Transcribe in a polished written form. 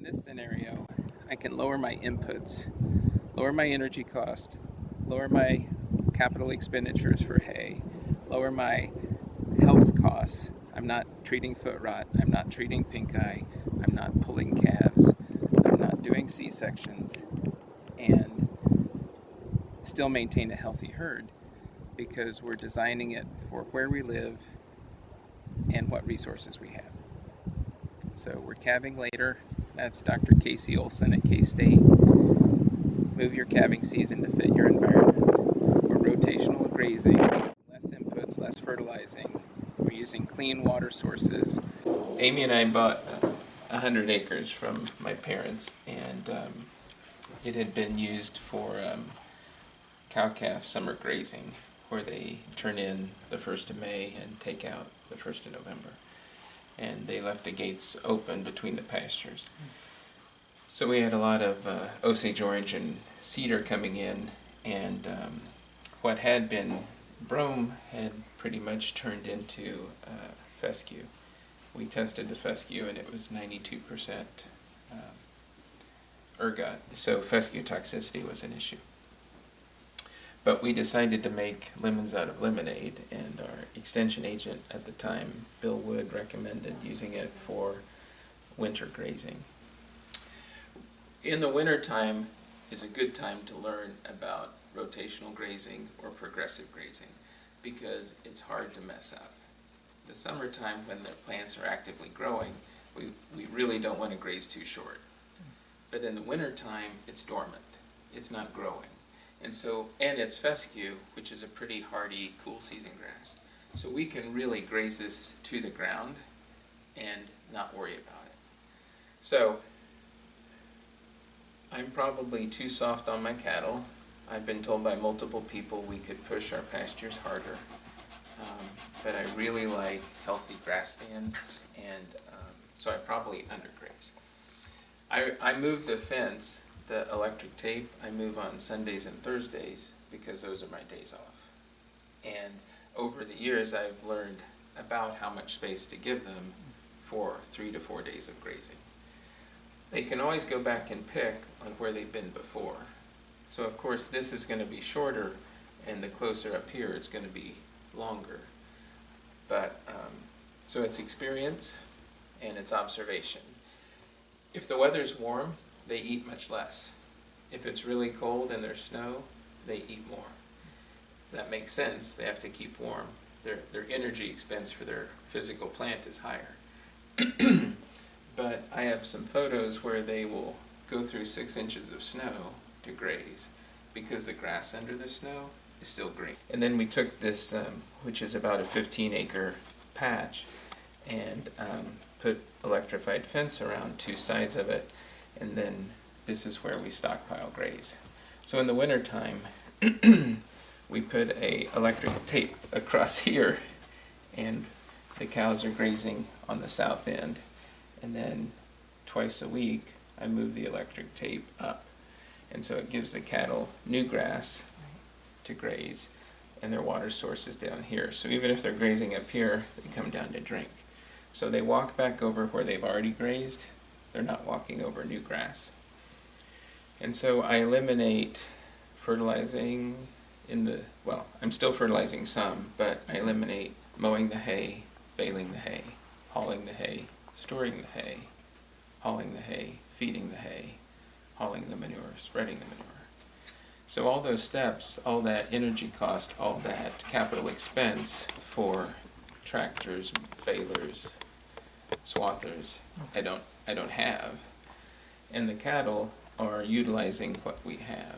In this scenario, I can lower my inputs, lower my energy cost, lower my capital expenditures for hay, lower my health costs. I'm not treating foot rot, I'm not treating pink eye, I'm not pulling calves, I'm not doing C-sections, and still maintain a healthy herd because we're designing it for where we live and what resources we have. So we're calving later. That's Dr. Casey Olson at K-State. Move your calving season to fit your environment. We're rotational grazing, less inputs, less fertilizing. We're using clean water sources. Amy and I bought 100 acres from my parents, and it had been used for cow-calf summer grazing, where they turn in the 1st of May and take out the 1st of November. And they left the gates open between the pastures. So we had a lot of Osage orange and cedar coming in, and what had been brome had pretty much turned into fescue. We tested the fescue and it was 92% ergot, so fescue toxicity was an issue. But we decided to make lemons out of lemonade, and our extension agent at the time, Bill Wood, recommended using it for winter grazing. In the winter time is a good time to learn about rotational grazing or progressive grazing because it's hard to mess up. The summertime, when the plants are actively growing, we really don't want to graze too short. But in the winter time, it's dormant. It's not growing. And it's fescue, which is a pretty hardy, cool season grass. So we can really graze this to the ground and not worry about it. So I'm probably too soft on my cattle. I've been told by multiple people we could push our pastures harder. But I really like healthy grass stands, and so I probably undergraze. I moved the fence. The electric tape I move on Sundays and Thursdays because those are my days off. And over the years I've learned about how much space to give them for 3 to 4 days of grazing. They can always go back and pick on where they've been before. So of course this is going to be shorter, and the closer up here it's going to be longer. But so it's experience and it's observation. If the weather's warm, they eat much less. If it's really cold and there's snow, they eat more. That makes sense. They have to keep warm. Their energy expense for their physical plant is higher. But I have some photos where they will go through 6 inches of snow to graze because the grass under the snow is still green. And then we took this, which is about a 15-acre patch, and put electrified fence around 2 sides of it. And then this is where we stockpile graze. So in the wintertime, we put a electric tape across here, and the cows are grazing on the south end. And then twice a week, I move the electric tape up. And so it gives the cattle new grass to graze, and their water source is down here. So even if they're grazing up here, they come down to drink. So they walk back over where they've already grazed. They're not walking over new grass. And so I eliminate fertilizing I'm still fertilizing some, but I eliminate mowing the hay, baling the hay, hauling the hay, storing the hay, hauling the hay, feeding the hay, hauling the manure, spreading the manure. So all those steps, all that energy cost, all that capital expense for tractors, balers, swathers, I don't have. And the cattle are utilizing what we have.